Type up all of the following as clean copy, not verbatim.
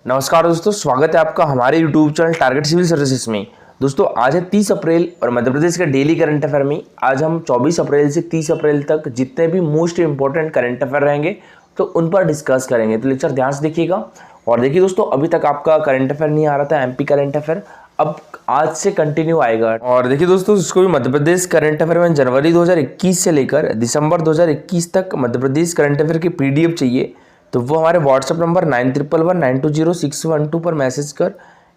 नमस्कार दोस्तों, स्वागत है आपका हमारे YouTube channel target civil services में। दोस्तों आज है 30 अप्रैल और मध्य प्रदेश के डेली करंट अफेयर में आज हम 24 अप्रैल से 30 अप्रैल तक जितने भी मोस्ट इंपॉर्टेंट करंट अफेयर रहेंगे तो उन पर डिस्कस करेंगे। तो लेक्चर ध्यान से देखिएगा। और देखिए दोस्तों, अभी तक आपका करंट अफेयर नहीं आ रहा था, MP करंट अफेयर, अब आज से कंटिन्यू आएगा। और देखिए दोस्तों, इसको भी मध्य प्रदेश करंट अफेयर में जनवरी 2021 से लेकर दिसंबर 2021 तक मध्य प्रदेश करंट अफेयर की PDF चाहिए तो वो हमारे व्हाट्सएप नंबर 9111920612 पर मैसेज कर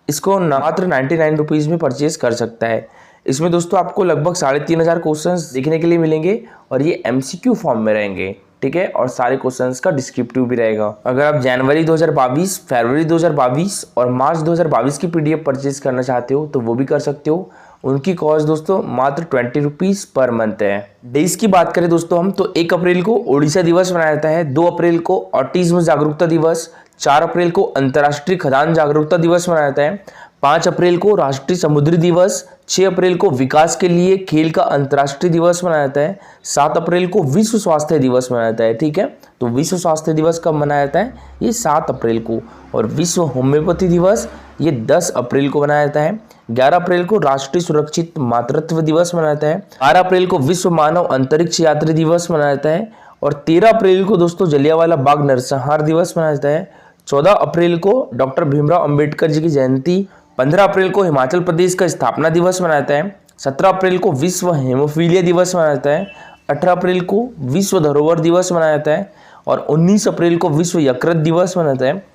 इसको मात्र 99 रुपीज़ में परचेज कर सकता है। इसमें दोस्तों आपको लगभग 3500 क्वेश्चंस देखने के लिए मिलेंगे और ये MCQ फॉर्म में रहेंगे, ठीक है। और सारे क्वेश्चंस का डिस्क्रिप्टिव भी रहेगा। अगर आप जनवरी 2022, फरवरी 2022 और मार्च 2022 की PDF परचेज करना चाहते हो तो वो भी कर सकते हो। उनकी कॉस्ट दोस्तों मात्र 20 रुपीज़ पर मंथ है। डेज की बात करें दोस्तों हम तो 1 अप्रैल को ओडिशा दिवस मनाया जाता है, 2 अप्रैल को ऑटिज्म जागरूकता दिवस, 4 अप्रैल को अंतर्राष्ट्रीय खदान जागरूकता दिवस मनाया जाता है, 5 अप्रैल को राष्ट्रीय समुद्री दिवस, 6 अप्रैल को विकास के लिए खेल का अंतर्राष्ट्रीय दिवस मनाया जाता है, 7 अप्रैल को विश्व स्वास्थ्य दिवस मनाया जाता है, ठीक है। तो विश्व स्वास्थ्य दिवस कब मनाया जाता है? ये 7 अप्रैल को। और विश्व होम्योपैथी दिवस ये 10 अप्रैल को मनाया जाता है। 11 अप्रैल को राष्ट्रीय सुरक्षित मातृत्व दिवस मनाया जाता है। 12 अप्रैल को विश्व मानव अंतरिक्ष यात्री दिवस मनाया जाता है। और 13 अप्रैल को दोस्तों जलियांवाला बाग नरसंहार दिवस मनाया जाता है। 14 अप्रैल को डॉक्टर भीमराव अंबेडकर जी की जयंती। 15 अप्रैल को हिमाचल प्रदेश का स्थापना दिवस मनाया जाता है। 17 अप्रैल को विश्व हेमोफीलिया दिवस मनाया जाता है। 18 अप्रैल को विश्व धरोहर दिवस मनाया जाता है। और 19 अप्रैल को विश्व यकृत दिवस मनाया जाता है।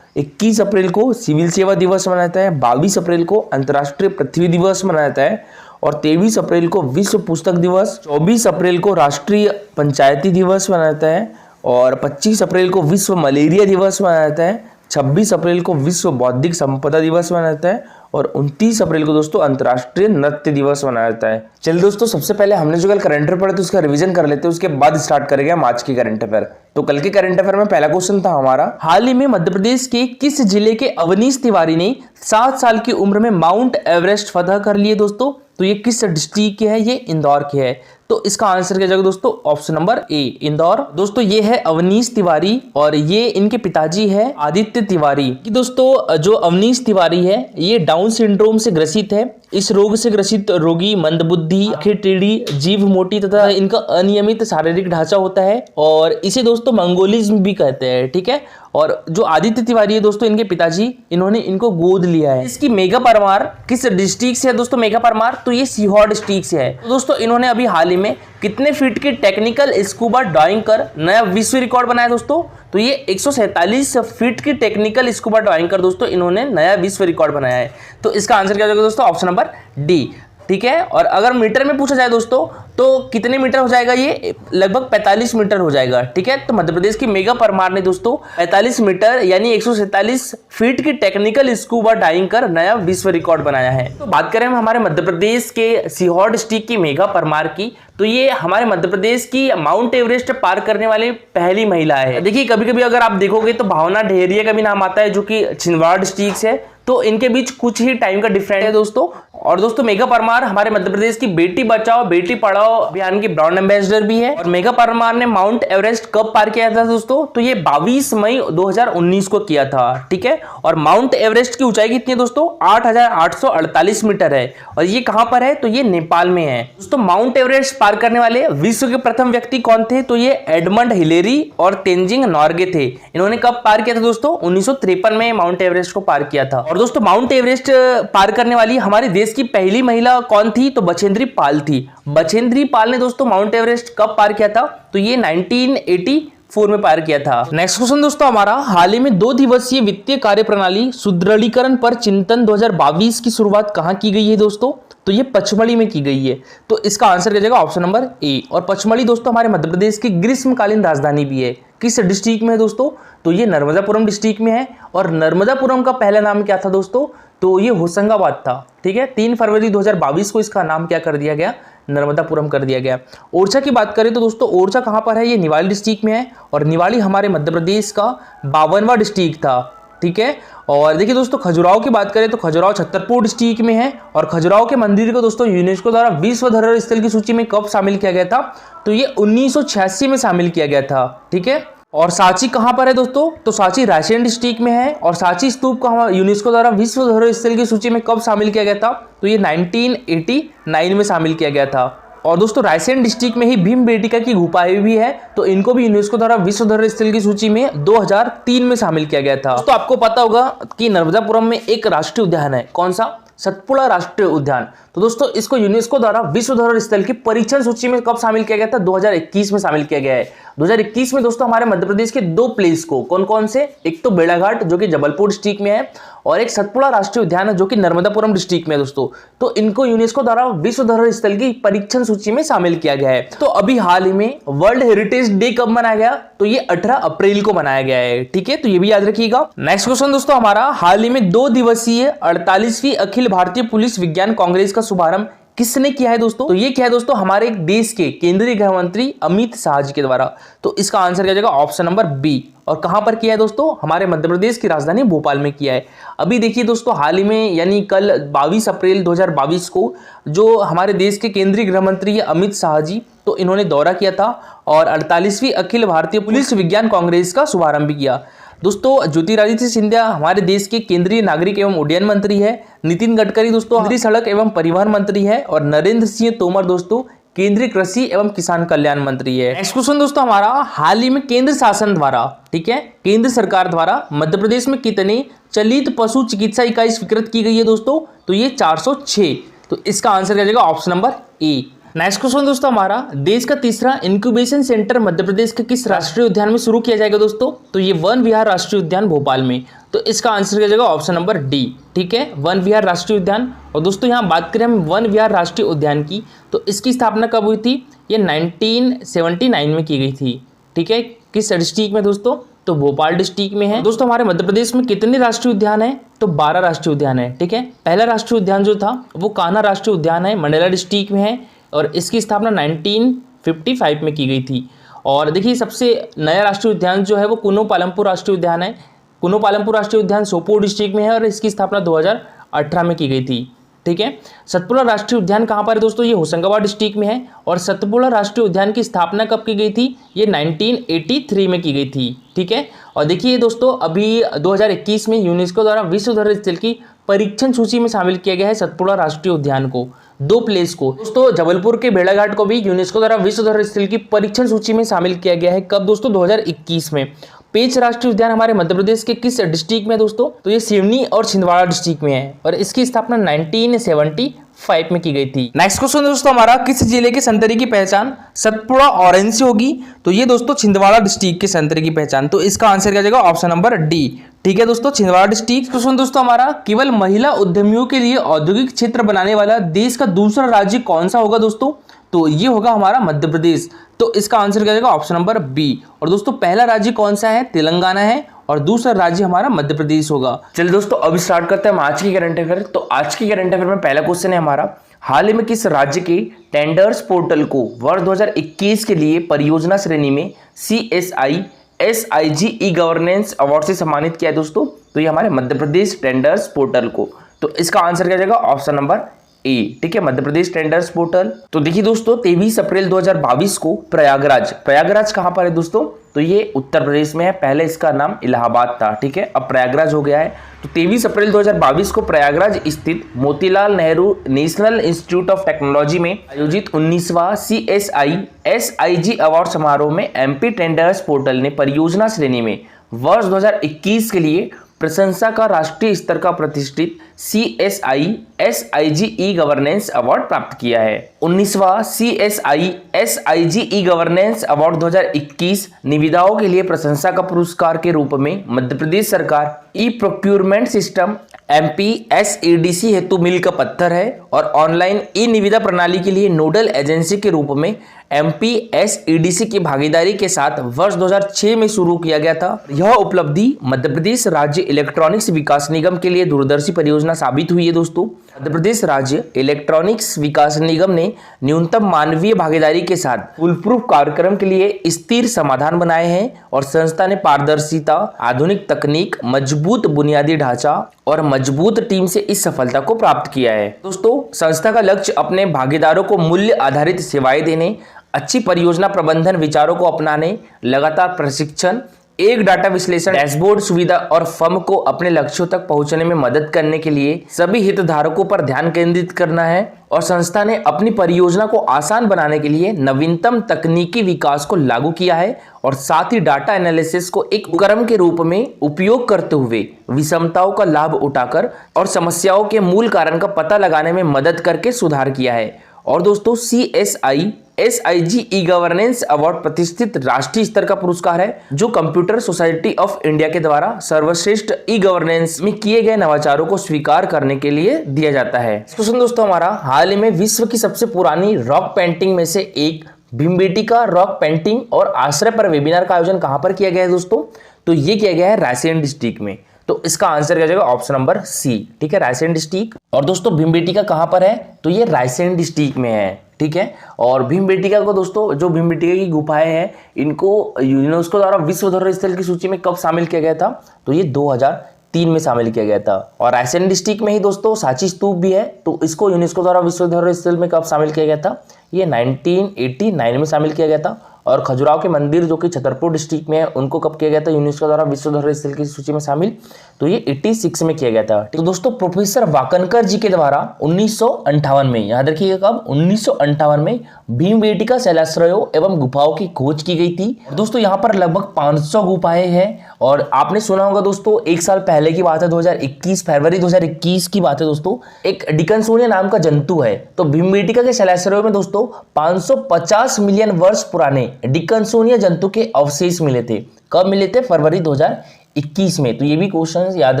21 अप्रैल को सिविल सेवा दिवस मनाया जाता है। 22 अप्रैल को अंतर्राष्ट्रीय पृथ्वी दिवस मनाया जाता है। और 23 अप्रैल को विश्व पुस्तक दिवस। 24 अप्रैल को राष्ट्रीय पंचायती दिवस मनाया जाता है। और 25 अप्रैल को विश्व मलेरिया दिवस मनाया जाता है। 26 अप्रैल को विश्व बौद्धिक संपदा दिवस मनाया जाता है। और 29 अप्रैल को दोस्तों अंतर्राष्ट्रीय नृत्य दिवस मनाया जाता है। चलिए दोस्तों, सबसे पहले हमने जो कल करंट अफेयर पढ़े तो उसका रिवीजन कर लेते हैं, उसके बाद स्टार्ट करेंगे हम आज के करंट अफेयर। तो कल के करंट अफेयर में पहला क्वेश्चन था हमारा, हाल ही में मध्य प्रदेश के किस जिले के अवनीश तिवारी ने 7 साल की उम्र में माउंट एवरेस्ट फतह कर लिए दोस्तों? तो ये किस डिस्ट्रिक्ट के है? ये इंदौर के है। तो इसका आंसर क्या जाएगा दोस्तों? Option number A, Indore. दोस्तों ये है अवनीश तिवारी और ये इनके पिताजी है आदित्य तिवारी। कि दोस्तों जो अवनीश तिवारी है ये डाउन सिंड्रोम से ग्रसित है। इस रोग से ग्रसित रोगी मंदबुद्धि, आंखें टेढ़ी, जीभ मोटी तथा इनका अनियमित शारीरिक ढांचा होता है और इसे दोस्तों मंगोलिज्म भी कहते हैं, ठीक है। और जो आदित्य तिवारी है दोस्तों इनके पिताजी, इन्होंने इनको गोद लिया है। इसकी मेगा परमार किस डिस्ट्रिक्ट से है दोस्तों? मेगा परमार तो ये सीहोर डिस्ट्रिक्ट से है। तो दोस्तों इन्होंने अभी हाल ही में कितने फीट की टेक्निकल स्कूबा डाइविंग कर नया विश्व रिकॉर्ड बनाया दोस्तों? तो ये 147 फीट की टेक्निकल स्कूबा डाइविंग कर दोस्तों इन्होंने नया विश्व रिकॉर्ड बनाया है। तो इसका आंसर क्या होगा दोस्तों? ऑप्शन नंबर डी, ठीक है। और अगर मीटर में पूछा जाए दोस्तों तो कितने मीटर हो जाएगा? ये लगभग 45 मीटर हो जाएगा, ठीक है। तो मध्य प्रदेश की मेगा परमार ने दोस्तों 45 मीटर यानी 147 फीट की टेक्निकल स्कूबा डाइविंग कर नया विश्व रिकॉर्ड बनाया है। तो बात करें हम हमारे मध्य प्रदेश के सीहोर डिस्ट्रिक्ट की मेगा परमार की, तो ये हमारे मध्य प्रदेश की माउंट एवरेस्ट पार करने वाली पहली महिला है। देखिए कभी कभी अगर आप देखोगे तो भावना ढेरिया का भी नाम आता है जो कि छिंदवाड़ा डिस्ट्रिक्ट से, तो इनके बीच कुछ ही टाइम का डिफरेंस है दोस्तों। और दोस्तों मेगा परमार हमारे मध्य प्रदेश की बेटी बचाओ बेटी पढ़ाओ अभियान की ब्रांड एम्बेसडर भी है। और मेगा परमार ने माउंट एवरेस्ट कब पार किया था दोस्तों? तो ये 22 मई 2019 को किया था, ठीक है। और माउंट एवरेस्ट की ऊंचाई कितनी है दोस्तों? 8,848 मीटर है। और ये कहां पर है? तो ये नेपाल में है। दोस्तों माउंट एवरेस्ट पार करने वाले विश्व के प्रथम व्यक्ति कौन थे? तो ये एडमंड हिलेरी और तेंजिंग नॉर्गे थे। इन्होंने कब पार किया था दोस्तों? 1953 में माउंट एवरेस्ट को पार किया था। और दोस्तों माउंट एवरेस्ट पार करने वाली हमारे देश की पहली महिला कौन थी? तो बछेंद्री पाल थी। बछेंद्री पाल ने दोस्तों माउंट एवरेस्ट कब पार किया था? तो ये 1984 में पार किया था। नेक्स्ट क्वेश्चन दोस्तों हमारा, हाल ही में 2 दिवसीय वित्तीय कार्य प्रणाली सुदृढ़ीकरण पर चिंतन 2022 की शुरुआत कहां की गई है दोस्तों? तो ये पचमढ़ी में की गई है। तो इसका आंसर क्या जाएगा? Option number A. और पचमढ़ी दोस्तों हमारे मध्य प्रदेश की ग्रीष्मकालीन राजधानी भी है। किस डिस्ट्रिक्ट में है दोस्तों? तो ये नर्मदापुरम डिस्ट्रिक्ट में है। और नर्मदापुरम का पहला नाम क्या था दोस्तों? तो ये होशंगाबाद था, ठीक है। 3 फरवरी 2022 को इसका नाम क्या कर दिया गया? नर्मदापुरम कर दिया गया। ओरछा की बात करें तो दोस्तों ओरछा कहां पर है? ये निवाड़ी डिस्ट्रिक्ट में है। और निवाड़ी हमारे मध्य प्रदेश का 52वां डिस्ट्रिक्ट था, ठीक है। और देखिए दोस्तों खजुराहो की बात करें तो खजुराहो छतरपुर डिस्ट्रिक्ट में है। और खजुराहो के मंदिर को दोस्तों यूनेस्को द्वारा विश्व धरोहर स्थल की सूची में कब शामिल किया गया था? तो ये 1986 में शामिल किया गया था, ठीक है। और सांची कहाँ पर है दोस्तों? तो सांची रायसेन डिस्ट्रिक्ट में है। और सांची स्तूप को हमारा यूनेस्को द्वारा विश्व धरोहर स्थल की सूची में कब शामिल किया गया था? तो ये 1989 में शामिल किया गया था। और दोस्तों रायसेन डिस्ट्रिक्ट में ही भीमबेटका की गुफाएं भी है, तो इनको भी यूनेस्को द्वारा विश्व धरोहर स्थल की सूची में 2003 में शामिल किया गया था। तो आपको पता होगा कि नर्मदापुरम में एक राष्ट्रीय उद्यान है, कौन सा? सतपुड़ा राष्ट्रीय उद्यान। तो दोस्तों इसको यूनेस्को द्वारा विश्व धरोहर स्थल की परीक्षण सूची में कब शामिल किया गया था? 2021 में शामिल किया गया है। 2021 में दोस्तों हमारे मध्य प्रदेश के 2 प्लेस को, कौन कौन से? एक तो बेड़ाघाट जो कि जबलपुर डिस्ट्रिक्ट में है, और एक सतपुड़ा राष्ट्रीय उद्यान है जो कि नर्मदापुरम डिस्ट्रिक्ट में है दोस्तों। तो इनको यूनेस्को द्वारा विश्व धरोहर स्थल की परीक्षण सूची में शामिल किया गया है। तो अभी हाल ही में वर्ल्ड हेरिटेज डे कब मनाया गया? तो ये 18 अप्रैल को मनाया गया है, ठीक है, तो ये भी याद रखिएगा। नेक्स्ट क्वेश्चन दोस्तों हमारा, हाल ही में 2 दिवसीय 48वीं अखिल भारतीय पुलिस विज्ञान कांग्रेस का शुभारंभ किसने किया है दोस्तों? तो ये किया है दोस्तों हमारे देश के केंद्रीय गृह मंत्री अमित शाह जी के द्वारा। तो इसका आंसर क्या जाएगा? Option number B. और कहां पर किया है दोस्तों? हमारे मध्य प्रदेश की राजधानी भोपाल में किया है। अभी देखिए दोस्तों हाल ही में यानी कल 22 अप्रैल 2022 को जो हमारे देश के केंद्रीय गृह मंत्री है अमित शाह जी, तो इन्होंने दौरा किया था और 48वीं अखिल भारतीय पुलिस विज्ञान कांग्रेस का शुभारंभ किया। दोस्तों ज्योतिरादित्य सिंधिया हमारे देश के केंद्रीय नागरिक एवं उड्डयन मंत्री है। नितिन गडकरी दोस्तों केंद्रीय सड़क एवं परिवहन मंत्री है। और नरेंद्र सिंह तोमर दोस्तों केंद्रीय कृषि एवं किसान कल्याण मंत्री है। नेक्स्ट क्वेश्चन दोस्तों हमारा, हाल ही में केंद्र शासन द्वारा, ठीक है, केंद्र सरकार द्वारा मध्य प्रदेश में कितने चलित पशु चिकित्सा इकाई स्वीकृत की गई है दोस्तों? तो ये 406। तो इसका आंसर क्या जाएगा? Option number A. Next question दोस्तों हमारा, देश का तीसरा इंक्यूबेशन सेंटर मध्य प्रदेश के किस राष्ट्रीय उद्यान में शुरू किया जाएगा दोस्तों? तो ये वन विहार राष्ट्रीय उद्यान भोपाल में। तो इसका आंसर क्या जाएगा? ऑप्शन नंबर डी, ठीक है, वन विहार राष्ट्रीय उद्यान। और दोस्तों यहाँ बात करें हम वन विहार राष्ट्रीय उद्यान की, तो इसकी स्थापना कब हुई थी? ये 1979 में की गई थी, ठीक है। किस डिस्ट्रिक्ट में दोस्तों? तो भोपाल डिस्ट्रिक्ट में है। दोस्तों हमारे मध्य प्रदेश में कितने राष्ट्रीय उद्यान है? तो 12 राष्ट्रीय उद्यान है, ठीक है। पहला राष्ट्रीय उद्यान जो था वो कान्हा राष्ट्रीय उद्यान है, मंडला डिस्ट्रिक्ट में है, और इसकी स्थापना 1955 में की गई थी। और देखिए सबसे नया राष्ट्रीय उद्यान जो है वो कुनो पालमपुर राष्ट्रीय उद्यान है। कुनो पालमपुर राष्ट्रीय उद्यान सोपोर डिस्ट्रिक्ट में है और इसकी स्थापना 2018 में की गई थी, ठीक है। सतपुड़ा राष्ट्रीय उद्यान कहाँ पर है दोस्तों? ये होशंगाबाद डिस्ट्रिक्ट में है। और सतपुड़ा राष्ट्रीय उद्यान की स्थापना कब की गई थी? ये 1983 में की गई थी, ठीक है। और देखिए दोस्तों अभी 2021 में यूनेस्को द्वारा विश्व धरोहर स्थल की परीक्षण सूची में शामिल किया गया है सतपुड़ा राष्ट्रीय उद्यान को, 2 प्लेस को। दोस्तों जबलपुर के भेड़ाघाट को भी यूनेस्को द्वारा विश्व धरोहर स्थल की परीक्षण सूची में शामिल किया गया है। कब दोस्तों? 2021 में। पेंच राष्ट्रीय उद्यान हमारे मध्य प्रदेश के किस डिस्ट्रिक्ट में दोस्तों? तो ये सिवनी और छिंदवाड़ा डिस्ट्रिक्ट में है और इसकी स्थापना 1975 में की गई थी। नेक्स्ट क्वेश्चन दोस्तों हमारा, किस जिले के संतरे की पहचान सतपुड़ा ऑरेंज से होगी? तो ये दोस्तों छिंदवाड़ा डिस्ट्रिक्ट के संतरे की पहचान। तो इसका आंसर क्या जाएगा? ऑप्शन नंबर डी, ठीक है दोस्तों, छिंदवाड़ा डिस्ट्रिक्ट। क्वेश्चन दोस्तों हमारा, केवल महिला उद्यमियों के लिए औद्योगिक क्षेत्र बनाने वाला देश का दूसरा राज्य कौन सा होगा दोस्तों? तो ये होगा हमारा मध्य प्रदेश। तो इसका आंसर क्या जाएगा? Option number B. और दोस्तों पहला राज्य कौन सा है? तेलंगाना है और दूसरा राज्य हमारा मध्य प्रदेश होगा। चलिए दोस्तों अभी स्टार्ट करते हैं हम आज की करंट अफेयर। तो आज की करंट अफेयर में पहला क्वेश्चन है हमारा, हाल ही में किस राज्य के टेंडर्स पोर्टल को वर्ष 2021 के लिए परियोजना श्रेणी में CSI SIG e governance award से सम्मानित किया है दोस्तों? तो ये हमारे मध्य प्रदेश टेंडर्स पोर्टल को। तो इसका आंसर क्या जाएगा? ऑप्शन नंबर ए, ठीक है, मध्य प्रदेश टेंडर्स पोर्टल। तो देखिए दोस्तों 23 अप्रैल 2022 को प्रयागराज कहां पर है दोस्तों? तो ये उत्तर प्रदेश में है। पहले इसका नाम इलाहाबाद था, ठीक है, अब प्रयागराज हो गया है। तो 23 अप्रैल 2022 को प्रयागराज स्थित Motilal Nehru national institute of technology में आयोजित 19वां CSI SIG अवार्ड समारोह में MP टेंडर्स पोर्टल ने परियोजना श्रेणी में वर्ष 2021 के लिए प्रशंसा का राष्ट्रीय स्तर का प्रतिष्ठित CSI SIG e governance award प्राप्त किया है। 19वां CSI SIG e governance award 2021 निविदाओं के लिए प्रशंसा का पुरस्कार के रूप में मध्य प्रदेश सरकार ई प्रोक्यूरमेंट सिस्टम MPSEDC हेतु मील का पत्थर है और ऑनलाइन ई निविदा प्रणाली के लिए नोडल एजेंसी के रूप में MPSEDC की भागीदारी के साथ वर्ष 2006 में शुरू किया गया था। यह उपलब्धि मध्य प्रदेश राज्य इलेक्ट्रॉनिक्स विकास निगम के लिए दूरदर्शी परियोजना साबित हुई है दोस्तों। मध्य प्रदेश राज्य इलेक्ट्रॉनिक्स विकास निगम ने न्यूनतम मानवीय भागीदारी के साथ फुलप्रूफ कार्यक्रम के लिए स्थिर समाधान बनाए हैं और संस्था ने पारदर्शिता, आधुनिक तकनीक, मजबूत बुनियादी ढांचा और मजबूत टीम से इस सफलता को प्राप्त किया है। दोस्तों संस्था का लक्ष्य अपने भागीदारों को मूल्य आधारित सेवाएं देने, अच्छी परियोजना प्रबंधन विचारों को अपनाने, लगातार प्रशिक्षण, एक डाटा विश्लेषण डैशबोर्ड सुविधा और फर्म को अपने लक्ष्यों तक पहुंचने में मदद करने के लिए सभी हितधारकों पर ध्यान केंद्रित करना है। और संस्था ने अपनी परियोजना को आसान बनाने के लिए नवीनतम तकनीकी विकास को लागू किया है और साथ ही डाटा एनालिसिस को एक उपकरण के रूप में उपयोग करते हुए विषमताओं का लाभ उठाकर और समस्याओं के मूल कारण का पता लगाने में मदद करके सुधार किया है। और दोस्तों CSI SIG e governance award प्रतिष्ठित राष्ट्रीय स्तर का पुरस्कार है जो कंप्यूटर सोसाइटी ऑफ इंडिया के द्वारा सर्वश्रेष्ठ ई गवर्नेंस में किए गए नवाचारों को स्वीकार करने के लिए दिया जाता है। क्वेश्चन दोस्तों हमारा, हाल ही में विश्व की सबसे पुरानी रॉक पेंटिंग में से एक भीमबेटका रॉक पेंटिंग और आश्रय पर वेबिनार का आयोजन कहां पर किया गया है दोस्तों? तो ये किया गया है रायसेन डिस्ट्रिक्ट में। तो इसका आंसर क्या जाएगा? ऑप्शन नंबर सी, ठीक है, रायसेन डिस्ट्रिक्ट। और दोस्तों भीमबेटका कहां पर है? तो ये रायसेन डिस्ट्रिक्ट में है, ठीक है। और भीमबेटका को दोस्तों, जो भीमबेटका की गुफाएं हैं, इनको यूनेस्को द्वारा विश्व धरोहर स्थल की सूची में कब शामिल किया गया था? तो ये 2003 में शामिल किया गया था। और रायसेन डिस्ट्रिक्ट में ही दोस्तों सांची स्तूप भी है, तो इसको यूनेस्को द्वारा विश्व धरोहर स्थल में कब शामिल किया गया था? ये 1989 में शामिल किया गया था। और खजुराहो के मंदिर जो कि छतरपुर डिस्ट्रिक्ट में है, उनको कब किया गया था यूनेस्को द्वारा विश्व धरोहर स्थल की सूची में शामिल? तो ये 86 में किया गया था। तो दोस्तों प्रोफेसर वाकनकर जी के द्वारा 1958 में, याद रखिएगा कब? 1958 में भीमबेटका शैलाश्रयों एवं गुफाओं की खोज की गई थी। दोस्तों यहाँ पर लगभग 500 गुफाएं हैं। और आपने सुना होगा दोस्तों, एक साल पहले की बात है, 2021 फरवरी 2021 की बात है दोस्तों, एक डिकन्सोनिया नाम का जंतु है। तो भीमबेटका के शैलाश्रयों में दोस्तों 550 मिलियन वर्ष पुराने डिकन्सोनिया जंतु के अवशेष मिले थे। कब मिले थे? फरवरी 2021 में। तो ये भी क्वेश्चन याद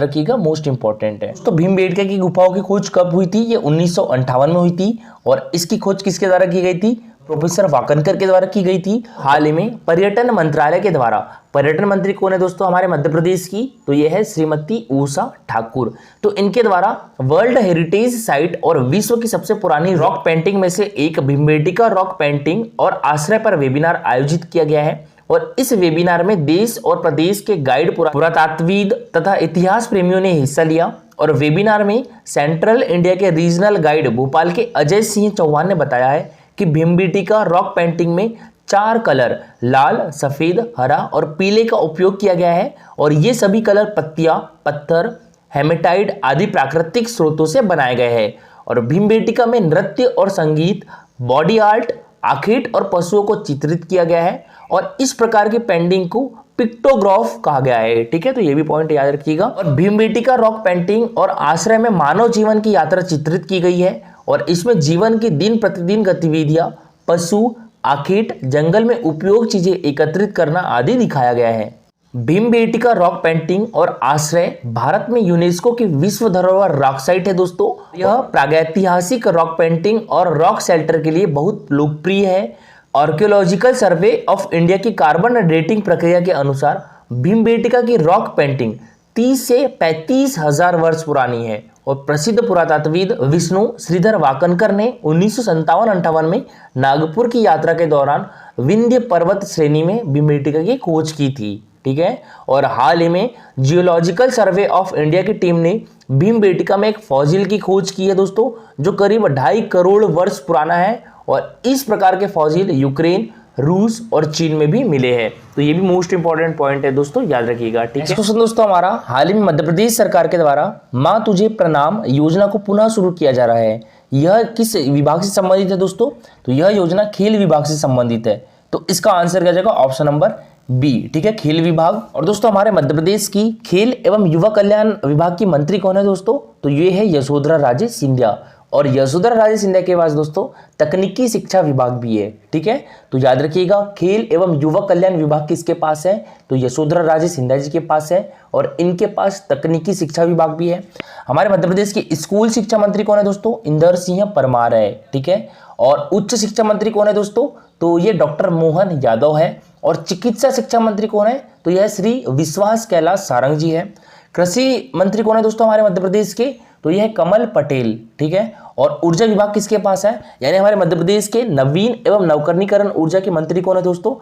रखिएगा, मोस्ट इंपॉर्टेंट है। तो भीमबेटका की गुफाओं की खोज कब हुई थी? ये 1958 में हुई थी। और इसकी खोज किसके द्वारा की गई थी? प्रोफेसर वाकनकर के द्वारा की गई थी। हाल ही में पर्यटन मंत्रालय के द्वारा, पर्यटन मंत्री कौन है दोस्तों हमारे मध्य प्रदेश की? तो यह है श्रीमती उषा ठाकुर। तो इनके द्वारा वर्ल्ड हेरिटेज साइट और विश्व की सबसे पुरानी रॉक पेंटिंग में से एक भीमबेटका रॉक पेंटिंग और आश्रय पर वेबिनार आयोजित किया गया है। और इस वेबिनार में देश और प्रदेश के गाइड, पुरातत्वविद तथा इतिहास प्रेमियों ने हिस्सा लिया। और वेबिनार में सेंट्रल इंडिया के रीजनल गाइड भोपाल के अजय सिंह चौहान ने बताया है कि भीमबेटका रॉक पेंटिंग में 4 कलर लाल, सफेद, हरा और पीले का उपयोग किया गया है। और ये सभी कलर पत्तियां, पत्थर, हेमेटाइट आदि प्राकृतिक स्रोतों से बनाए गए हैं। और भीमबेटका में नृत्य और संगीत, बॉडी आर्ट, आखेट और पशुओं को चित्रित किया गया है। और इस प्रकार की पेंटिंग को पिक्टोग्राफ कहा गया है, ठीक है। तो ये भी पॉइंट याद रखिएगा। और भीमबेटका रॉक पेंटिंग और आश्रय में मानव जीवन की यात्रा चित्रित की गई है। और इसमें जीवन की दिन प्रतिदिन गतिविधियां, पशु, आखेट, जंगल में उपयोग चीजें एकत्रित करना आदि दिखाया गया है। भीमबेटका रॉक पेंटिंग और आश्रय भारत में यूनेस्को की विश्व धरोहर रॉक साइट है दोस्तों। यह प्रागैतिहासिक रॉक पेंटिंग और रॉक शेल्टर के लिए बहुत लोकप्रिय है। आर्कियोलॉजिकल सर्वे ऑफ इंडिया की कार्बन डेटिंग प्रक्रिया के अनुसार भीमबेटका की रॉक पेंटिंग 30 से 35 हजार वर्ष पुरानी है। और प्रसिद्ध पुरातत्वविद विष्णु श्रीधर वाकनकर ने 1957-58 में नागपुर की यात्रा के दौरान विंध्य पर्वत श्रेणी में भीमबेटका की खोज की थी, ठीक है। और हाल ही में जियोलॉजिकल सर्वे ऑफ इंडिया की टीम ने भीमबेटका में एक फॉसिल की खोज की है दोस्तों, जो करीब 2.5 करोड़ वर्ष पुराना है। और इस प्रकार के फॉसिल यूक्रेन, रूस और चीन में भी मिले हैं। तो ये भी मोस्ट इंपॉर्टेंट पॉइंट है दोस्तों, याद रखिएगा, ठीक है। क्वेश्चन दोस्तों हमारा, हाल ही में मध्य प्रदेश सरकार के द्वारा माँ तुझे प्रणाम योजना को पुनः शुरू किया जा रहा है। यह किस विभाग से संबंधित है दोस्तों? तो यह योजना खेल विभाग से संबंधित है। तो इसका आंसर क्या जाएगा? ऑप्शन नंबर बी, ठीक है, खेल विभाग। और दोस्तों हमारे मध्य प्रदेश की खेल एवं युवा कल्याण विभाग की मंत्री कौन है दोस्तों? तो ये है यशोधरा राजे सिंधिया। और यशोधरा राजे सिंधिया के पास दोस्तों तकनीकी शिक्षा विभाग भी है, ठीक है। तो याद रखिएगा, खेल एवं युवा कल्याण विभाग किसके पास है? तो यशोधरा राजे सिंधिया जी के पास है। और इनके पास तकनीकी शिक्षा विभाग भी है। हमारे मध्य प्रदेश के स्कूल शिक्षा मंत्री कौन है दोस्तों? इंदर सिंह परमार है, ठीक है। और उच्च शिक्षा मंत्री कौन है दोस्तों? तो ये डॉक्टर मोहन यादव है। और चिकित्सा शिक्षा मंत्री कौन है? तो यह श्री विश्वास कैलाश सारंग जी है। कृषि मंत्री कौन है दोस्तों हमारे मध्य प्रदेश के? तो यह है कमल पटेल, ठीक है। और ऊर्जा विभाग किसके पास है? यानी हमारे मध्य प्रदेश के नवीन एवं नवकरणीकरण ऊर्जा के मंत्री कौन है दोस्तों?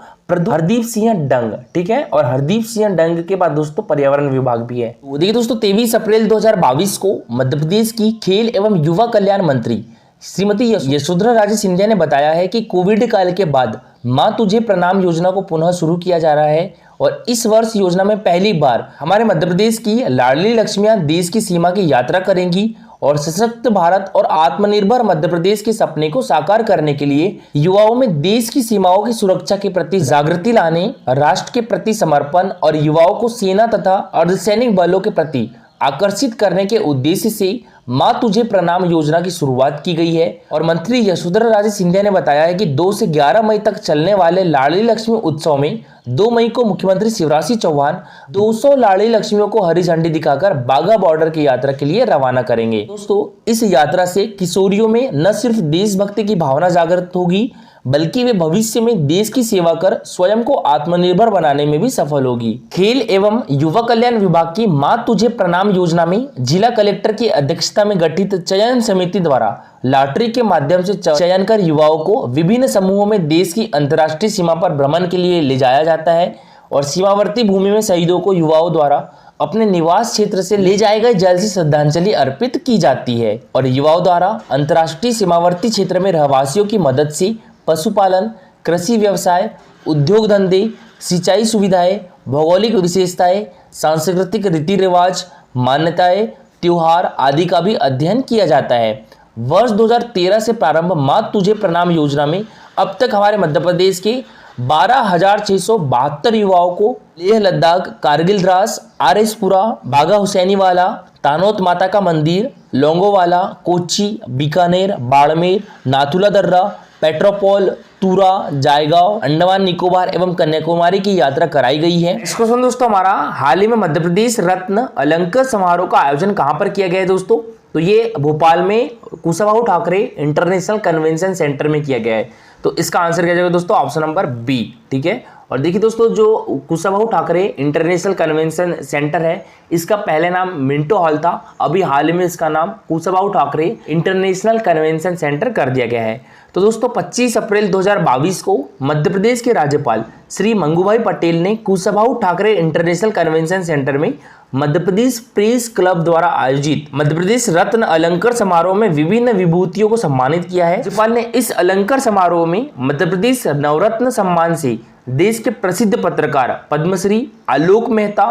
हरदीप सिंह डंग, ठीक है। और हरदीप सिंह डंग के बाद दोस्तों पर्यावरण विभाग भी है। देखिए दोस्तों 23 अप्रैल 2022 को मध्य प्रदेश की खेल एवं युवा कल्याण मंत्री श्रीमती यशोधरा राजे सिंधिया ने बताया है कि कोविड काल के बाद मां तुझे प्रणाम योजना को पुनः शुरू किया जा रहा है और इस वर्ष योजना में पहली बार हमारे मध्य प्रदेश की लाडली लक्ष्मियां देश की सीमा की यात्रा करेंगी और सशक्त भारत और आत्मनिर्भर मध्य प्रदेश के सपने को साकार करने के लिए युवाओं में देश की सीमाओं की सुरक्षा के प्रति जागृति लाने, राष्ट्र के प्रति समर्पण और युवाओं को सेना तथा अर्धसैनिक बलों के प्रति आकर्षित करने के उद्देश्य से मां तुझे प्रणाम योजना की शुरुआत की गई है। और मंत्री यशोधरा राजे सिंधिया ने बताया है कि 2 से 11 मई तक चलने वाले लाडली लक्ष्मी उत्सव में 2 मई को मुख्यमंत्री शिवराज सिंह चौहान 200 लाडली लक्ष्मियों को हरी झंडी दिखाकर बाघा बॉर्डर की यात्रा के लिए रवाना करेंगे। दोस्तों, इस यात्रा से किशोरियों में न सिर्फ देशभक्ति की भावना जागृत होगी बल्कि वे भविष्य में देश की सेवा कर स्वयं को आत्मनिर्भर बनाने में भी सफल होगी। खेल एवं युवा कल्याण विभाग की मां तुझे प्रणाम योजना में जिला कलेक्टर की अध्यक्षता में गठित चयन समिति द्वारा लॉटरी के माध्यम से चयन कर युवाओं को विभिन्न समूहों में देश की अंतर्राष्ट्रीय सीमा पर भ्रमण के लिए ले जाया जाता है और सीमावर्ती भूमि में शहीदों को युवाओं द्वारा अपने निवास क्षेत्र से ले जाए गए जल से श्रद्धांजलि अर्पित की जाती है और युवाओं द्वारा अंतर्राष्ट्रीय सीमावर्ती क्षेत्र में रहवासियों की मदद से पशुपालन, कृषि व्यवसाय, उद्योग धंधे, सिंचाई सुविधाएं, भौगोलिक विशेषताएं, सांस्कृतिक रीति रिवाज, मान्यताएं, त्योहार आदि का भी अध्ययन किया जाता है। वर्ष 2013 से प्रारंभ मां तुझे प्रणाम योजना में अब तक हमारे मध्य प्रदेश के 12,672 युवाओं को लेह लद्दाख, कारगिल द्रास, आरएसपुरा, बाघा हुसैनीवाला, तानोत माता का मंदिर, लोंगोवाला, कोच्चि, बीकानेर, बाड़मेर, नाथुला दर्रा, पेट्रोपोल, तुरा, जायगांव, अंडमान निकोबार एवं कन्याकुमारी की यात्रा कराई गई है। इस क्वेश्चन दोस्तों हमारा हाल ही में मध्य प्रदेश रत्न अलंकृत समारोह का आयोजन कहां पर किया गया है दोस्तों? तो ये भोपाल में Kushabhau Thakre international convention centre में किया गया है। तो इसका आंसर क्या जाएगा दोस्तों? Option number B. ठीक है, और देखिए दोस्तों, जो Kushabhau Thakre international convention centre है इसका पहले नाम मिंटो हॉल था, अभी हाल ही में इसका नाम Kushabhau Thakre international convention centre कर दिया गया है। तो दोस्तों 25 अप्रैल 2022 को मध्य प्रदेश के राज्यपाल श्री मंगूभाई पटेल ने Kushabhau Thakre international convention centre में मध्य प्रदेश प्रेस क्लब द्वारा आयोजित मध्य प्रदेश रत्न अलंकार समारोह में विभिन्न विभूतियों को सम्मानित किया है। राज्यपाल ने इस अलंकार समारोह में मध्य प्रदेश नवरत्न सम्मान से देश के प्रसिद्ध पत्रकार Padmashri Alok Mehta,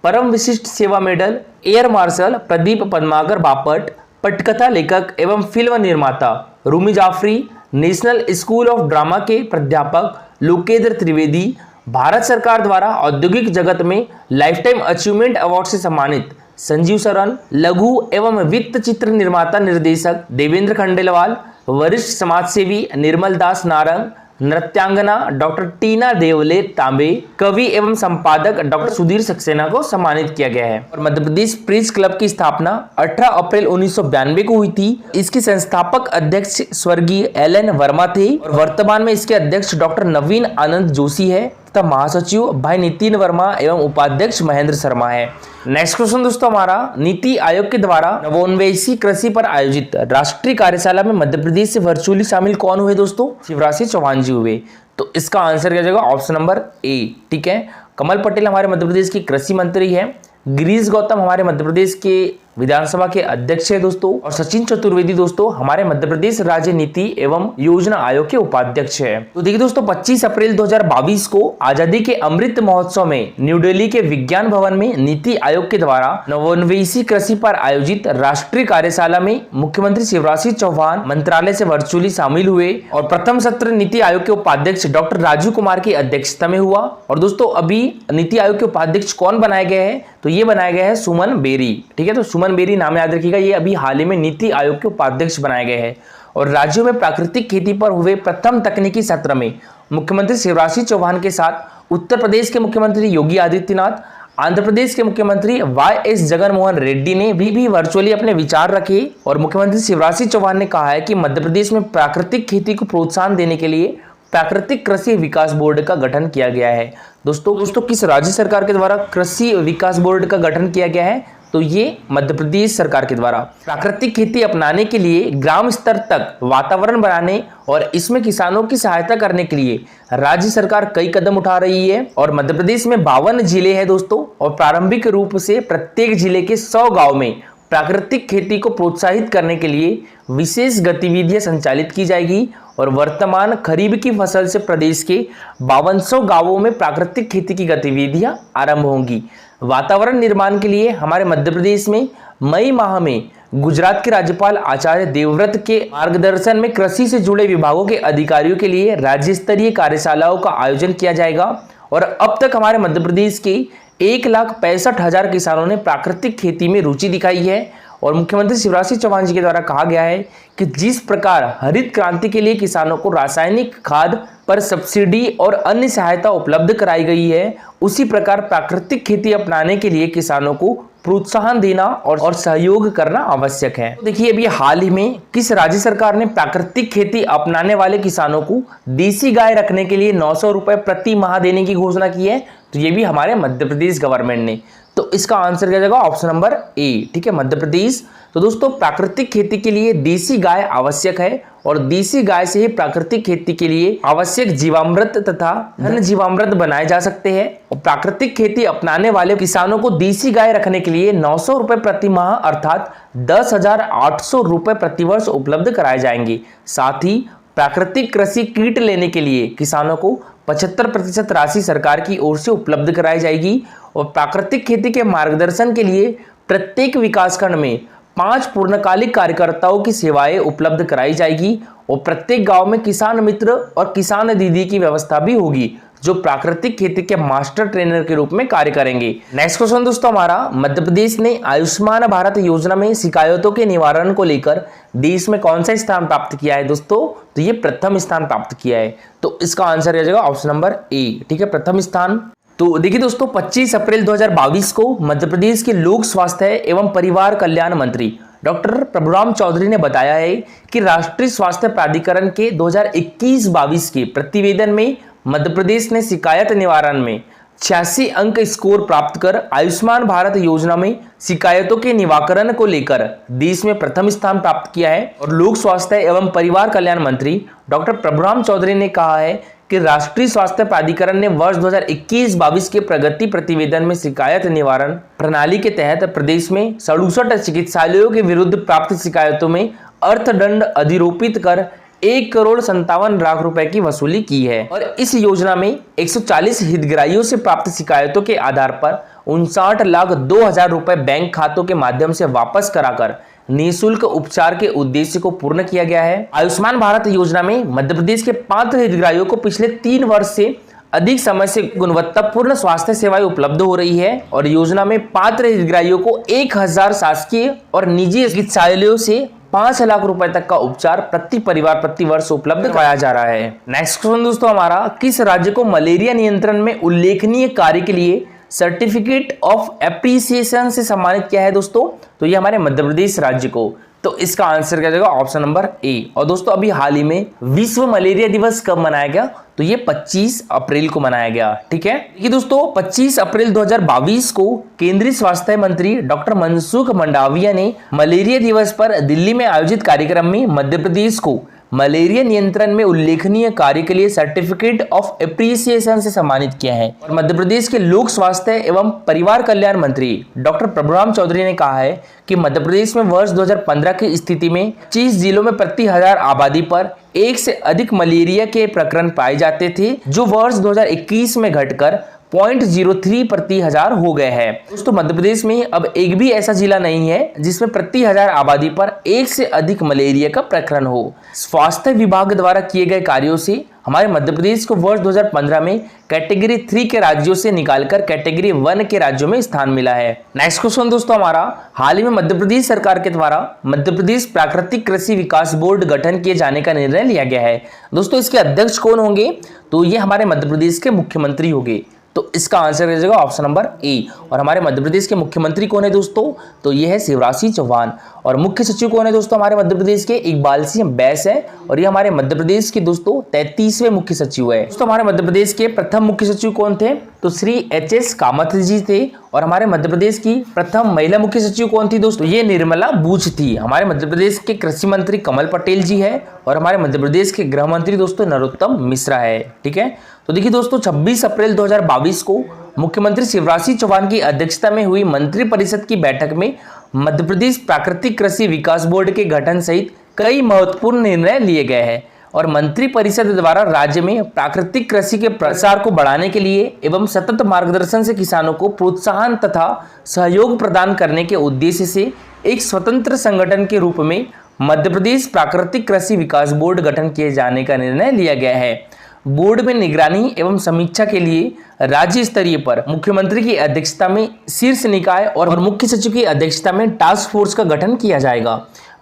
Param Vishisht Seva medal air marshal Pradeep Padmakar Bapat, पटकथा लेखक एवं फिल्म निर्माता Rumi Jafri, national school of drama के प्राध्यापक लोकेंद्र त्रिवेदी, भारत सरकार द्वारा औद्योगिक जगत में लाइफ टाइम अचीवमेंट अवार्ड से सम्मानित संजीव सरन, लघु एवं वित्त चित्र निर्माता निर्देशक देवेंद्र खंडेलवाल, वरिष्ठ समाजसेवी निर्मल दास नारंग, नृत्यांगना डॉक्टर टीना देवले तांबे, कवि एवं संपादक डॉक्टर सुधीर सक्सेना को सम्मानित किया गया है। और मध्य प्रदेश प्रेस क्लब की स्थापना 18 अप्रैल 1992 को हुई थी। इसके संस्थापक अध्यक्ष स्वर्गीय एल.एन. वर्मा थे और वर्तमान में इसके अध्यक्ष डॉक्टर नवीन आनंद जोशी है तथा महासचिव भाई नितिन वर्मा एवं उपाध्यक्ष महेंद्र शर्मा है। नेक्स्ट क्वेश्चन दोस्तों हमारा, नीति आयोग के द्वारा नवोन्वेषी कृषि पर आयोजित राष्ट्रीय कार्यशाला में मध्य प्रदेश से वर्चुअली शामिल कौन हुए दोस्तों? शिवराज सिंह चौहान जी हुए। तो इसका आंसर क्या जाएगा? Option number A. ठीक है, कमल पटेल हमारे मध्य प्रदेश की कृषि मंत्री है, गिरीश गौतम हमारे मध्य प्रदेश के विधानसभा के अध्यक्ष है दोस्तों, और सचिन चतुर्वेदी दोस्तों हमारे मध्य प्रदेश राज्य नीति एवं योजना आयोग के उपाध्यक्ष है। तो देखिए दोस्तों 25 अप्रैल 2022 को आजादी के अमृत महोत्सव में न्यू दिल्ली के विज्ञान भवन में नीति आयोग के द्वारा नवोन्वेषी कृषि पर आयोजित राष्ट्रीय कार्यशाला में मुख्यमंत्री शिवराज सिंह चौहान मंत्रालय से वर्चुअली शामिल हुए और प्रथम सत्र नीति आयोग के उपाध्यक्ष डॉक्टर राजीव कुमार की अध्यक्षता में हुआ। और दोस्तों अभी नीति आयोग के उपाध्यक्ष कौन बनाए गए हैं? तो ये बनाया गया है सुमन बेरी। ठीक है, तो सुमन बेरी नाम याद रखिएगा, ये अभी हाल ही में नीति आयोग के उपाध्यक्ष बनाए गए हैं। और राज्यों में प्राकृतिक खेती पर हुए प्रथम तकनीकी सत्र में मुख्यमंत्री शिवराज सिंह चौहान के साथ उत्तर प्रदेश के मुख्यमंत्री योगी आदित्यनाथ, आंध्र प्रदेश के मुख्यमंत्री वाई.एस. जगनमोहन रेड्डी ने भी वर्चुअली अपने विचार रखे। और मुख्यमंत्री शिवराज सिंह चौहान ने कहा है कि मध्य प्रदेश में प्राकृतिक खेती को प्रोत्साहन देने के लिए प्राकृतिक कृषि विकास बोर्ड का गठन किया गया है। दोस्तों किस राज्य सरकार के द्वारा कृषि विकास बोर्ड का गठन किया गया है? तो ये मध्य प्रदेश सरकार के द्वारा प्राकृतिक खेती अपनाने के लिए ग्राम स्तर तक वातावरण बनाने और इसमें किसानों की सहायता करने के लिए राज्य सरकार कई कदम उठा रही है। और मध्य प्रदेश में 52 जिले हैं दोस्तों, और प्रारंभिक रूप से प्रत्येक जिले के 100 गांव में प्राकृतिक खेती को प्रोत्साहित करने के लिए विशेष गतिविधियां संचालित की जाएगी और वर्तमान खरीफ की फसल से प्रदेश के 5200 गांवों में प्राकृतिक खेती की गतिविधियां आरंभ होंगी। वातावरण निर्माण के लिए हमारे मध्य प्रदेश में मई माह में गुजरात के राज्यपाल आचार्य देवव्रत के मार्गदर्शन में कृषि से जुड़े विभागों के अधिकारियों के लिए राज्य स्तरीय कार्यशालाओं का आयोजन किया जाएगा और अब तक हमारे मध्य प्रदेश के 1,65,000 किसानों ने प्राकृतिक खेती में रुचि दिखाई है। और मुख्यमंत्री शिवराज सिंह चौहान जी के द्वारा कहा गया है कि जिस प्रकार हरित क्रांति के लिए किसानों को रासायनिक खाद पर सब्सिडी और अन्य सहायता उपलब्ध कराई गई है, उसी प्रकार प्राकृतिक खेती अपनाने के लिए किसानों को प्रोत्साहन देना और सहयोग करना आवश्यक है। तो देखिए अभी हाल ही में किस राज्य सरकार ने प्राकृतिक खेती अपनाने वाले किसानों को देसी गाय रखने के लिए 900 रुपए प्रति माह देने की घोषणा की है? तो ये भी हमारे मध्य प्रदेश गवर्नमेंट ने। तो इसका आंसर क्या जाएगा? ऑप्शन नंबर ए, ठीक है, मध्य प्रदेश। तो दोस्तों प्राकृतिक खेती के लिए देसी गाय आवश्यक है और देसी गाय से ही प्राकृतिक खेती के लिए आवश्यक जीवामृत तथा धन जीवामृत बनाए जा सकते हैं। और प्राकृतिक खेती अपनाने वाले किसानों को देसी गाय रखने के लिए 900 रुपए प्रति माह अर्थात 10,800 रुपए प्रति वर्ष उपलब्ध कराए जाएंगे। साथ ही प्राकृतिक कृषि कीट लेने के लिए किसानों को 75% राशि सरकार की ओर से उपलब्ध कराई जाएगी और प्राकृतिक खेती के मार्गदर्शन के लिए प्रत्येक विकासखंड में 5 पूर्णकालिक कार्यकर्ताओं की सेवाएं उपलब्ध कराई जाएगी और प्रत्येक गांव में किसान मित्र और किसान दीदी की व्यवस्था भी होगी जो प्राकृतिक खेती के मास्टर ट्रेनर के रूप में कार्य करेंगे। नेक्स्ट क्वेश्चन दोस्तों हमारा, मध्य प्रदेश ने आयुष्मान भारत योजना में शिकायतों के निवारण को लेकर देश में कौन सा स्थान प्राप्त किया है दोस्तों? तो ये प्रथम स्थान प्राप्त किया है। तो इसका आंसर हो जाएगा ऑप्शन नंबर ए, ठीक है, प्रथम स्थान। तो देखिए दोस्तों 25 अप्रैल 2022 को मध्य प्रदेश के लोक स्वास्थ्य एवं परिवार कल्याण मंत्री डॉक्टर प्रभुराम चौधरी ने बताया है कि राष्ट्रीय स्वास्थ्य प्राधिकरण के 2021-22 के प्रतिवेदन में मध्य प्रदेश ने शिकायत निवारण में 86 अंक स्कोर प्राप्त कर आयुष्मान भारत योजना में शिकायतों के निवारण को लेकर देश में प्रथम स्थान प्राप्त किया है। और लोक स्वास्थ्य एवं परिवार कल्याण मंत्री डॉक्टर प्रभुराम चौधरी ने कहा है कि राष्ट्रीय स्वास्थ्य प्राधिकरण ने वर्ष 2021-22 के प्रगति प्रतिवेदन में शिकायत निवारण प्रणाली के तहत प्रदेश में 67 चिकित्सालयों के विरुद्ध प्राप्त शिकायतों में अर्थदंड अधिरोपित कर 1,57,00,000 रुपए की वसूली की है। और इस योजना में 140 हितग्राहियों से प्राप्त शिकायतों के आधार पर 59,02,000 रुपए बैंक खातों के माध्यम से वापस कराकर निःशुल्क उपचार के उद्देश्य को पूर्ण किया गया है। आयुष्मान भारत योजना में मध्य प्रदेश के पात्र हितग्राहियों को पिछले 3 वर्ष से अधिक समय से गुणवत्तापूर्ण स्वास्थ्य सेवाएं उपलब्ध हो रही है और योजना में पात्र हितग्राहियों को 1000 शासकीय और निजी चिकित्सालयों से 5 लाख रुपए तक का उपचार प्रति परिवार प्रति वर्ष उपलब्ध कराया जा रहा है। नेक्स्ट क्वेश्चन दोस्तों हमारा, किस राज्य को मलेरिया नियंत्रण में उल्लेखनीय कार्य के लिए सर्टिफिकेट ऑफ एप्रिसिएशन से सम्मानित किया है दोस्तों? तो ये हमारे मध्य प्रदेश राज्य को। तो इसका आंसर क्या जाएगा? Option number A. और दोस्तों अभी हाल ही में विश्व मलेरिया दिवस कब मनाया गया? तो ये 25 अप्रैल को मनाया गया, ठीक है। ये दोस्तों 25 अप्रैल 2022 को केंद्रीय स्वास्थ्य मंत्री डॉक्टर मनसुख मंडाविया ने मलेरिया दिवस पर दिल्ली में आयोजित कार्यक्रम में मध्य प्रदेश को मलेरिया नियंत्रण में उल्लेखनीय कार्य के लिए सर्टिफिकेट ऑफ एप्रिसिएशन से सम्मानित किया है। और मध्य प्रदेश के लोक स्वास्थ्य एवं परिवार कल्याण मंत्री डॉक्टर प्रभुराम चौधरी ने कहा है कि मध्य प्रदेश में वर्ष 2015 की स्थिति में 25 जिलों में प्रति 1000 आबादी पर 1 से अधिक मलेरिया के प्रकरण पाए जाते थे, जो वर्ष 2021 में घटकर 0.03 प्रति 1000 हो गए हैं। दोस्तों मध्य प्रदेश में अब एक भी ऐसा जिला नहीं है जिसमें प्रति 1000 आबादी पर 1 से अधिक मलेरिया का प्रकरण हो। स्वास्थ्य विभाग द्वारा किए गए कार्यों से हमारे मध्य प्रदेश को वर्ष 2015 में कैटेगरी 3 के राज्यों से निकालकर कैटेगरी 1 के राज्यों में स्थान मिला है। नेक्स्ट क्वेश्चन दोस्तों हमारा, हाल ही में मध्य प्रदेश सरकार के द्वारा मध्य प्रदेश प्राकृतिक कृषि विकास बोर्ड गठन किए जाने का निर्णय लिया गया है। दोस्तों इसके अध्यक्ष कौन होंगे? तो ये हमारे मध्य प्रदेश के मुख्यमंत्री होंगे। तो इसका आंसर हो जाएगा ऑप्शन नंबर ए। और हमारे मध्य प्रदेश के मुख्यमंत्री कौन है दोस्तों? तो ये है शिवराज सिंह चौहान। और मुख्य सचिव कौन है दोस्तों हमारे मध्य प्रदेश के? इकबाल सिंह बैस है और ये हमारे मध्य प्रदेश के दोस्तों 33वें मुख्य सचिव है। दोस्तों हमारे मध्य प्रदेश के प्रथम मुख्य सचिव कौन थे? तो श्री HS कामत जी थे। और हमारे मध्य प्रदेश की प्रथम महिला मुख्य सचिव कौन थी दोस्तों? ये निर्मला बूच थी। हमारे मध्य प्रदेश के कृषि मंत्री कमल पटेल जी है और हमारे मध्य प्रदेश के गृह मंत्री दोस्तों नरोत्तम मिश्रा है, ठीक है। तो देखिए दोस्तों 26 अप्रैल 2022 को मुख्यमंत्री शिवराज सिंह चौहान की अध्यक्षता में हुई मंत्रिपरिषद की बैठक में मध्य प्रदेश प्राकृतिक कृषि विकास बोर्ड के गठन सहित कई महत्वपूर्ण निर्णय लिए गए हैं और मंत्री परिषद द्वारा राज्य में प्राकृतिक कृषि के प्रसार को बढ़ाने के लिए एवं सतत मार्गदर्शन से किसानों को प्रोत्साहन तथा सहयोग प्रदान करने के उद्देश्य से एक स्वतंत्र संगठन के रूप में मध्य प्रदेश प्राकृतिक कृषि विकास बोर्ड गठन किए जाने का निर्णय लिया गया है। बोर्ड में निगरानी एवं समीक्षा के लिए राज्य स्तरीय पर मुख्यमंत्री की अध्यक्षता में शीर्ष निकाय और मुख्य सचिव की अध्यक्षता में टास्क फोर्स का गठन किया जाएगा।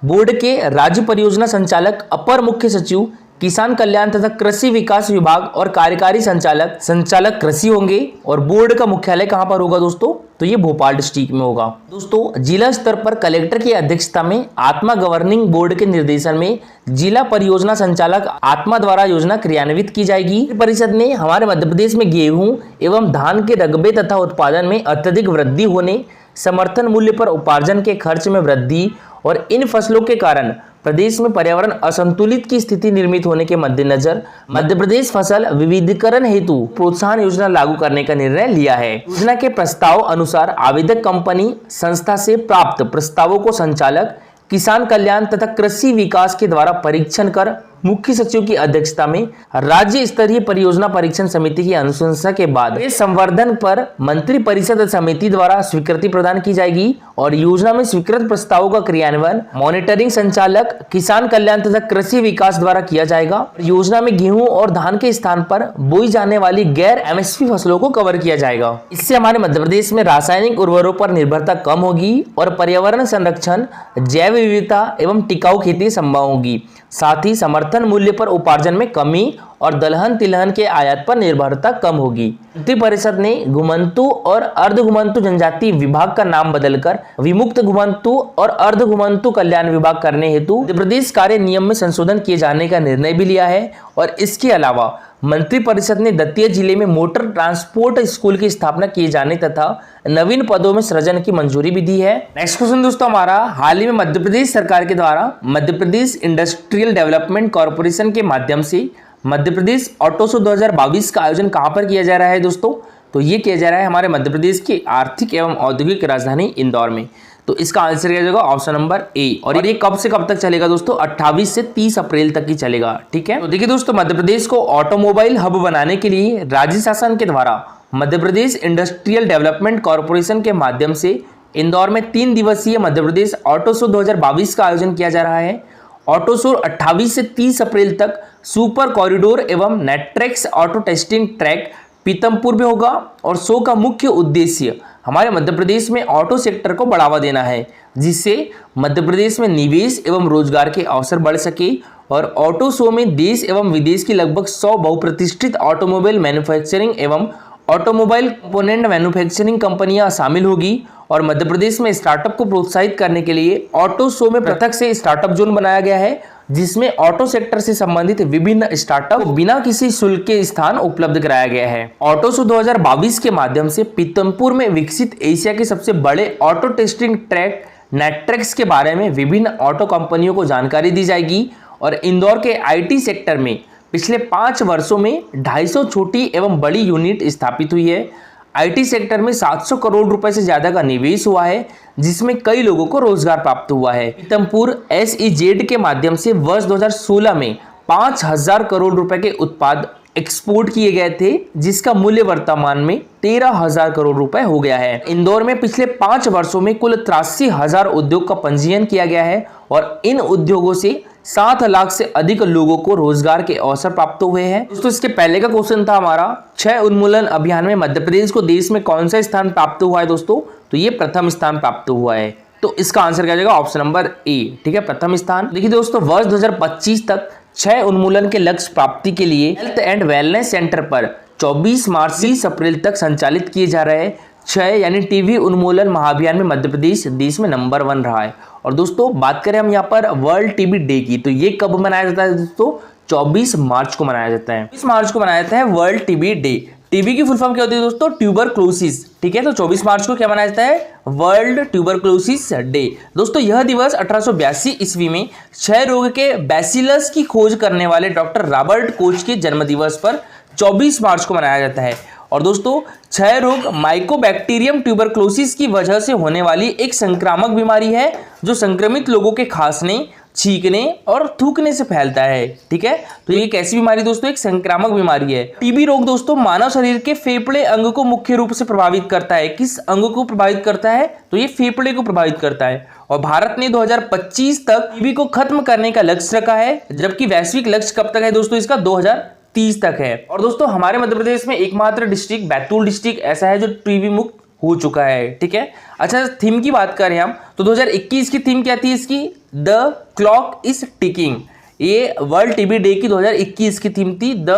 बोर्ड के राज्य परियोजना संचालक, अपर मुख्य सचिव, किसान कल्याण तथा कृषि विकास विभाग और कार्यकारी संचालक कृषि होंगे। और बोर्ड का मुख्यालय कहां पर होगा दोस्तों? तो ये भोपाल डिस्ट्रिक्ट में होगा। दोस्तों, जिला स्तर पर कलेक्टर की अध्यक्षता में आत्मा गवर्निंग बोर्ड के निर्देशन में जिला परियोजना संचालक आत्मा द्वारा योजना क्रियान्वित की जाएगी। परिषद ने हमारे मध्य प्रदेश में गेहूं एवं धान के रकबे तथा उत्पादन में अत्यधिक वृद्धि होने, समर्थन मूल्य पर उपार्जन के खर्च में वृद्धि और इन फसलों के कारण प्रदेश में पर्यावरण असंतुलित की स्थिति निर्मित होने के मद्देनजर मध्य प्रदेश फसल विविधीकरण हेतु प्रोत्साहन योजना लागू करने का निर्णय लिया है। योजना के प्रस्ताव अनुसार आवेदक कंपनी संस्था से प्राप्त प्रस्तावों को संचालक, किसान कल्याण तथा कृषि विकास के द्वारा परीक्षण कर मुख्य सचिव की अध्यक्षता में राज्य स्तरीय परियोजना परीक्षण समिति की अनुशंसा के बाद इस संवर्धन पर मंत्री परिषद समिति द्वारा स्वीकृति प्रदान की जाएगी और योजना में स्वीकृत प्रस्तावों का क्रियान्वयन मॉनिटरिंग संचालक, किसान कल्याण तथा कृषि विकास द्वारा किया जाएगा। योजना में गेहूं और धान के स्थान पर बोई जाने वाली गैर एमएसपी फसलों को कवर किया जाएगा। इससे हमारे मध्य प्रदेश में रासायनिक उर्वरकों पर निर्भरता कम होगी और पर्यावरण संरक्षण, जैव विविधता एवं टिकाऊ खेती संभव होगी। साथ ही समर्थन मूल्य पर उपार्जन में कमी और दलहन तिलहन के आयात पर निर्भरता कम होगी। मंत्री परिषद ने घुमंतु और अर्ध घुमंतु जनजाति विभाग का नाम बदलकर विमुक्त घुमंतु और अर्ध घुमंतु कल्याण विभाग करने हेतु मध्य प्रदेश कार्य नियम में संशोधन किए जाने का निर्णय भी लिया है। और इसके अलावा मंत्री परिषद ने दतिया जिले में मोटर ट्रांसपोर्ट स्कूल की स्थापना किए जाने तथा नवीन पदों में सृजन की मंजूरी भी दी है। नेक्स्ट क्वेश्चन दोस्तों हमारा, हाल ही में मध्य प्रदेश सरकार के द्वारा Madhya Pradesh industrial development corporation के माध्यम से मध्य प्रदेश ऑटो शो 2022 का आयोजन कहां पर किया जा रहा है दोस्तों? तो ये किया जा रहा है हमारे मध्य प्रदेश की आर्थिक एवं औद्योगिक राजधानी इंदौर में। तो इसका आंसर किया जाएगा ऑप्शन नंबर ए। और ये कब से कब तक चलेगा दोस्तों? 28 से 30 अप्रैल तक ही चलेगा। ठीक है, तो देखिए दोस्तों, मध्य प्रदेश को ऑटोमोबाइल हब बनाने के लिए राज्य शासन के द्वारा Madhya Pradesh industrial development corporation के माध्यम से इंदौर में 3 दिवसीय मध्य प्रदेश ऑटो शो 2022 का आयोजन किया जा रहा है। ऑटो शो 28 से 30 अप्रैल तक सुपर कॉरिडोर एवं नेट्रेक्स ऑटो टेस्टिंग ट्रैक पीतमपुर में होगा। और शो का मुख्य उद्देश्य हमारे मध्य प्रदेश में ऑटो सेक्टर को बढ़ावा देना है, जिससे मध्य प्रदेश में निवेश एवं रोजगार के अवसर बढ़ सके। और ऑटो शो में देश एवं विदेश की लगभग 100 बहुप्रतिष्ठित ऑटोमोबाइल मैन्युफैक्चरिंग एवं ऑटोमोबाइल कंपोनेंट मैन्युफैक्चरिंग कंपनियां शामिल होगी। और मध्य प्रदेश में स्टार्टअप को प्रोत्साहित करने के लिए ऑटो शो में पृथक से स्टार्टअप जोन बनाया गया है, जिसमें ऑटो सेक्टर से संबंधित विभिन्न स्टार्टअप बिना किसी शुल्क के स्थान उपलब्ध कराया गया है। ऑटो शो 2022 के माध्यम से पीतमपुर में विकसित एशिया के सबसे बड़े ऑटो टेस्टिंग ट्रैक नेट्रेक्स के बारे में विभिन्न ऑटो कंपनियों को जानकारी दी जाएगी। और इंदौर के आईटी सेक्टर में पिछले 5 वर्षों में 250 छोटी एवं बड़ी यूनिट स्थापित हुई है। आईटी सेक्टर में 700 करोड़ रुपए से ज्यादा का निवेश हुआ है, जिसमें कई लोगों को रोजगार प्राप्त हुआ है। पीतमपुर SEZ के माध्यम से वर्ष 2016 में 5000 करोड़ रुपए के उत्पाद एक्सपोर्ट किए गए थे, जिसका मूल्य वर्तमान में 13,000 करोड़ रुपए हो गया है। इंदौर में पिछले 5 वर्षों में कुल 83,000 उद्योग का पंजीयन किया गया है और इन उद्योगों से 7 लाख से अधिक लोगों को रोजगार के अवसर प्राप्त हुए हैं। दोस्तों, इसके पहले का क्वेश्चन था हमारा, क्षय उन्मूलन अभियान में मध्य प्रदेश को देश में कौन सा स्थान प्राप्त हुआ है दोस्तों? तो ये प्रथम स्थान प्राप्त हुआ है। तो इसका आंसर क्या जाएगा? Option number A. ठीक है, प्रथम स्थान। देखिए दोस्तों, वर्ष 2025 तक क्षय उन्मूलन के लक्ष्य प्राप्ति के लिए हेल्थ एंड वेलनेस सेंटर पर 24 मार्च से 30 अप्रैल तक संचालित किए जा रहे क्षय यानी टीबी उन्मूलन महाअभियान में मध्य प्रदेश देश में नंबर 1 रहा है। और दोस्तों, बात करें हम यहाँ पर वर्ल्ड टीबी डे की, तो ये कब मनाया जाता है दोस्तों? 24 मार्च को मनाया जाता है। 24 मार्च को मनाया जाता है वर्ल्ड टीबी डे। टीबी की फुल फॉर्म क्या होती है दोस्तों? ट्यूबरक्लोसिस। ठीक है, तो 24 मार्च को क्या मनाया जाता है? World tuberculosis day. दोस्तों, यह दिवस 1882 ईस्वी में क्षय रोग के बैसिलस की खोज करने वाले डॉक्टर रॉबर्ट कोच के जन्म दिवस पर 24 मार्च को मनाया जाता है। और दोस्तों क्षय रोग माइकोबैक्टीरियम ट्यूबरक्लोसिस की वजह से होने वाली एक संक्रामक बीमारी है जो संक्रमित लोगों के खांसने, छींकने और थूकने से फैलता है। ठीक है, तो ये कैसी बीमारी दोस्तों? एक संक्रामक बीमारी है। टीबी रोग दोस्तों मानव शरीर के फेफड़े अंग को मुख्य रूप से प्रभावित करता है। किस अंग को प्रभावित करता है? तो ये फेफड़े को प्रभावित करता है। और भारत ने 2025 तक टीबी को खत्म करने का लक्ष्य रखा है, जबकि वैश्विक लक्ष्य कब तक है दोस्तों? इसका 2030 तक है। और दोस्तों हमारे मध्य प्रदेश में एकमात्र डिस्ट्रिक्ट बैतूल डिस्ट्रिक्ट ऐसा है जो टीबी मुक्त हो चुका है। ठीक है, अच्छा थीम की बात करें हम तो 2021 की थीम क्या थी इसकी? The clock is ticking. ये वर्ल्ड टीबी डे की 2021 की थीम थी, द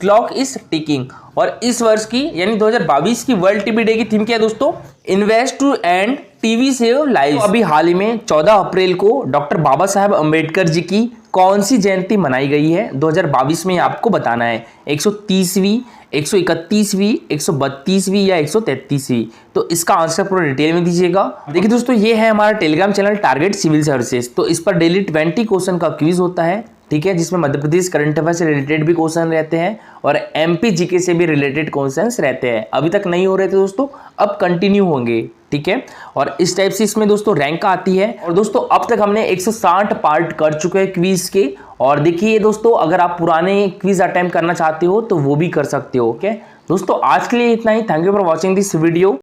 क्लॉक इज टिकिंग। और इस वर्ष की यानी 2022 की वर्ल्ड टीबी डे की थीम क्या है दोस्तों? Invest to end TB save lives. अभी हाल ही में 14 अप्रैल को डॉक्टर बाबा साहब अम्बेडकर जी की कौन सी जयंती मनाई गई है 2022 में? आपको बताना है 130वीं, 131वीं, 132वीं या 133वीं। तो इसका आंसर पूरा डिटेल में दीजिएगा। देखिए दोस्तों, ये है हमारा Telegram channel target civil services. तो इस पर डेली 20 क्वेश्चन का क्विज होता है। ठीक है, जिसमें मध्य प्रदेश करंट अफेयर से रिलेटेड भी क्वेश्चन रहते हैं और एमपी जीके से भी रिलेटेड क्वेश्चंस रहते हैं। अभी तक नहीं हो रहे थे दोस्तों, अब कंटिन्यू होंगे। ठीक है, और इस टाइप से इसमें दोस्तों रैंक आती है। और दोस्तों अब तक हमने 160 पार्ट कर चुके हैं क्विज के। और देखिए दोस्तों, अगर आप पुराने क्विज अटेम्प्ट करना चाहते हो तो वो भी कर सकते हो। ओके दोस्तों, आज के लिए इतना ही। Thank you for watching this video.